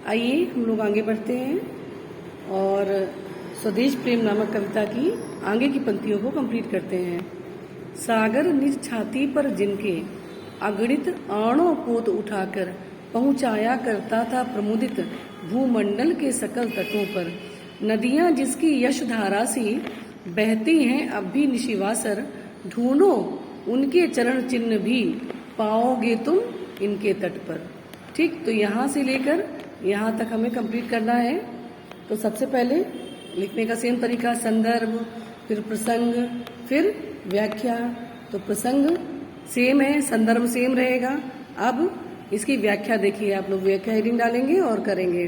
आइए हम लोग आगे बढ़ते हैं और स्वदेश प्रेम नामक कविता की आगे की पंक्तियों को कंप्लीट करते हैं। सागर निज छाती पर जिनके अगणित आणों पोत उठाकर पहुंचाया करता था प्रमुदित भूमंडल के सकल तटों पर। नदियां जिसकी यश धारा सी बहती हैं अब भी निशिवासर, ढूंढो उनके चरण चिन्ह भी पाओगे तुम इनके तट पर। ठीक, तो यहाँ से लेकर यहाँ तक हमें कंप्लीट करना है। तो सबसे पहले लिखने का सेम तरीका, संदर्भ, फिर प्रसंग, फिर व्याख्या। तो प्रसंग सेम है, संदर्भ सेम रहेगा। अब इसकी व्याख्या देखिए, आप लोग व्याख्या हेडिंग डालेंगे और करेंगे।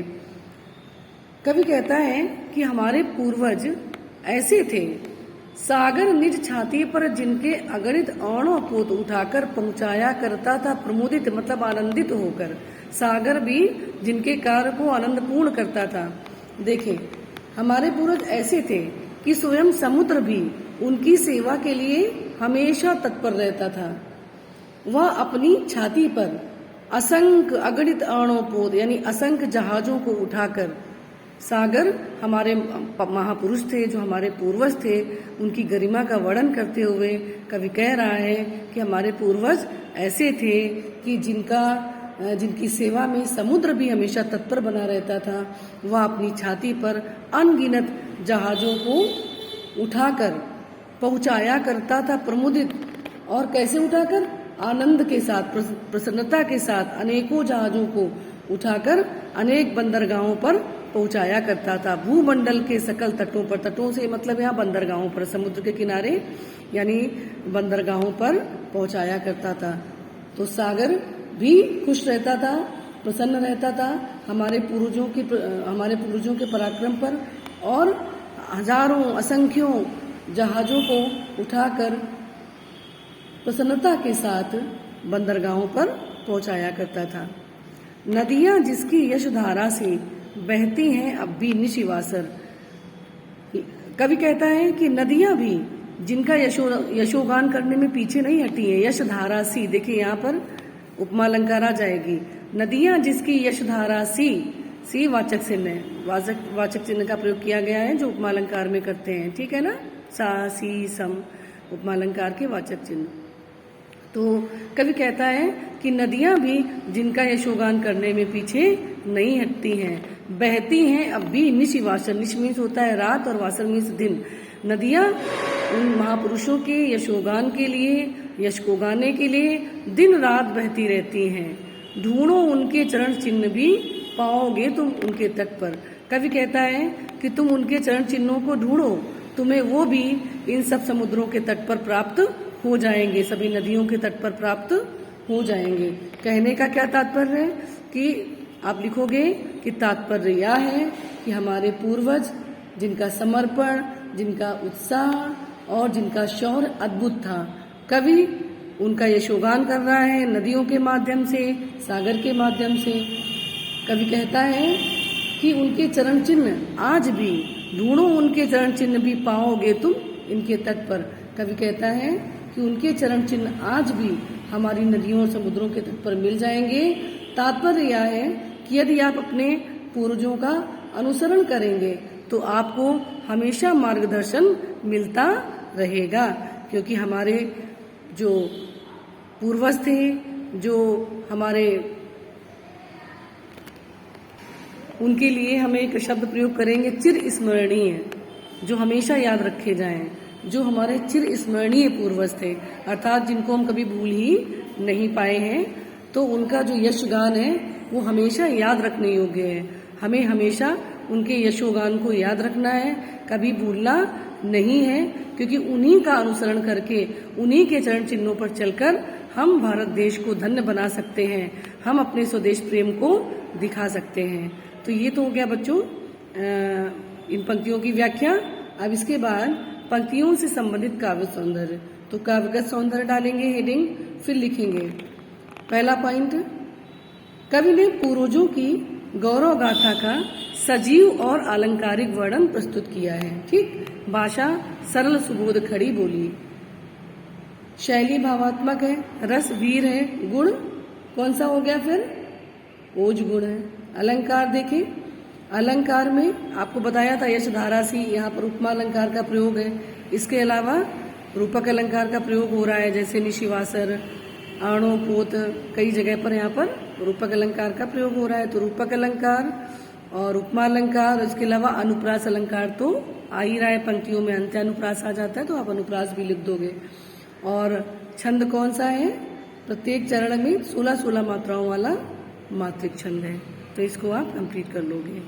कवि कहता है कि हमारे पूर्वज ऐसे थे, सागर निज छाती पर जिनके अगणित आणों पोत उठाकर पहुंचाया करता था प्रमुदित, मतलब आनंदित होकर। सागर भी जिनके कार्य को आनंदपूर्ण करता था। देखें, हमारे पूर्वज ऐसे थे कि स्वयं समुद्र भी उनकी सेवा के लिए हमेशा तत्पर रहता था। वह अपनी छाती पर असंख्य अगणित आणों पोत यानी असंख्य जहाजों को उठाकर, सागर हमारे महापुरुष थे, जो हमारे पूर्वज थे, उनकी गरिमा का वर्णन करते हुए कवि कह रहा है कि हमारे पूर्वज ऐसे थे कि जिनकी सेवा में समुद्र भी हमेशा तत्पर बना रहता था। वह अपनी छाती पर अनगिनत जहाजों को उठाकर पहुंचाया करता था प्रमुदित, और कैसे उठाकर? आनंद के साथ, प्रसन्नता के साथ अनेकों जहाजों को उठाकर अनेक बंदरगाहों पर पहुंचाया करता था। भूमंडल के सकल तटों पर, तटों से मतलब यहाँ बंदरगाहों पर, समुद्र के किनारे यानी बंदरगाहों पर पहुंचाया करता था। तो सागर भी खुश रहता था, प्रसन्न रहता था हमारे पूर्वजों के पराक्रम पर, और हजारों असंख्यों जहाजों को उठाकर प्रसन्नता के साथ बंदरगाहों पर पहुंचाया करता था। नदियां जिसकी यशधारा से बहती हैं अब भी निशिवासर। कवि कहता है कि नदियां भी जिनका यशोगान करने में पीछे नहीं हटी है। यशधारा सी, देखिए यहाँ पर उपमा अलंकार आ जाएगी। नदियां जिसकी यशधारा सी वाचक चिन्ह है, वाचक चिन्ह का प्रयोग किया गया है जो उपमा अलंकार में करते हैं, ठीक है ना। सा सी सम उपमा अलंकार के वाचक चिन्ह। तो कवि कहता है कि नदियां भी जिनका यशोगान करने में पीछे नहीं हटती हैं, बहती हैं अब भी निशिवासर। निश मीन्स होता है रात और वासर मीन्स दिन। नदियां उन महापुरुषों के यशोगान के लिए, यश को गाने के लिए दिन रात बहती रहती हैं। ढूंढो उनके चरण चिन्ह भी पाओगे तुम उनके तट पर। कवि कहता है कि तुम उनके चरण चिन्हों को ढूंढो, तुम्हें वो भी इन सब समुद्रों के तट पर प्राप्त हो जाएंगे, सभी नदियों के तट पर प्राप्त हो जाएंगे। कहने का क्या तात्पर्य है कि आप लिखोगे कि तात्पर्य यह है कि हमारे पूर्वज जिनका समर्पण, जिनका उत्साह और जिनका शौर्य अद्भुत था, कवि उनका यशोगान कर रहा है नदियों के माध्यम से, सागर के माध्यम से। कवि कहता है कि उनके चरण चिन्ह आज भी, ढूंढो उनके चरण चिन्ह भी पाओगे तुम इनके तट पर। कवि कहता है कि उनके चरण चिन्ह आज भी हमारी नदियों और समुद्रों के तट पर मिल जाएंगे। तात्पर्य यह है कि यदि आप अपने पूर्वजों का अनुसरण करेंगे तो आपको हमेशा मार्गदर्शन मिलता रहेगा, क्योंकि हमारे जो पूर्वज थे, जो हमारे, उनके लिए हम एक शब्द प्रयोग करेंगे चिर स्मरणीय, जो हमेशा याद रखे जाएं, जो हमारे चिर स्मरणीय पूर्वज थे, अर्थात जिनको हम कभी भूल ही नहीं पाए हैं। तो उनका जो यशगान है वो हमेशा याद रखने योग्य है। हमें हमेशा उनके यशोगान को याद रखना है, कभी भूलना नहीं है, क्योंकि उन्हीं का अनुसरण करके, उन्हीं के चरण चिन्हों पर चलकर हम भारत देश को धन्य बना सकते हैं, हम अपने स्वदेश प्रेम को दिखा सकते हैं। तो ये तो हो गया बच्चों इन पंक्तियों की व्याख्या। अब इसके बाद पंक्तियों से संबंधित काव्य सौंदर्य। तो काव्यगत सौंदर्य डालेंगे हेडिंग, फिर लिखेंगे। पहला पॉइंट, कवि ने पूर्वजों की गौरव गाथा का सजीव और अलंकारिक वर्णन प्रस्तुत किया है। ठीक, भाषा सरल सुबोध खड़ी बोली, शैली भावात्मक है, रस वीर है, गुण कौन सा हो गया फिर? ओज गुण है। अलंकार देखें। अलंकार में आपको बताया था यश धारासी, यहाँ पर उपमा अलंकार का प्रयोग है। इसके अलावा रूपक अलंकार का प्रयोग हो रहा है, जैसे निशिवासर, आणो, पोत, कई जगह पर यहाँ पर रूपक अलंकार का प्रयोग हो रहा है। तो रूपक अलंकार और उपमा अलंकार और इसके अलावा अनुप्रास अलंकार तो आ ही रहा है, पंक्तियों में अंत्यानुप्रास आ जाता है तो आप अनुप्रास भी लिख दोगे। और छंद कौन सा है? प्रत्येक चरण में 16-16 मात्राओं वाला मात्रिक छंद है, तो इसको आप कंप्लीट कर लोगे।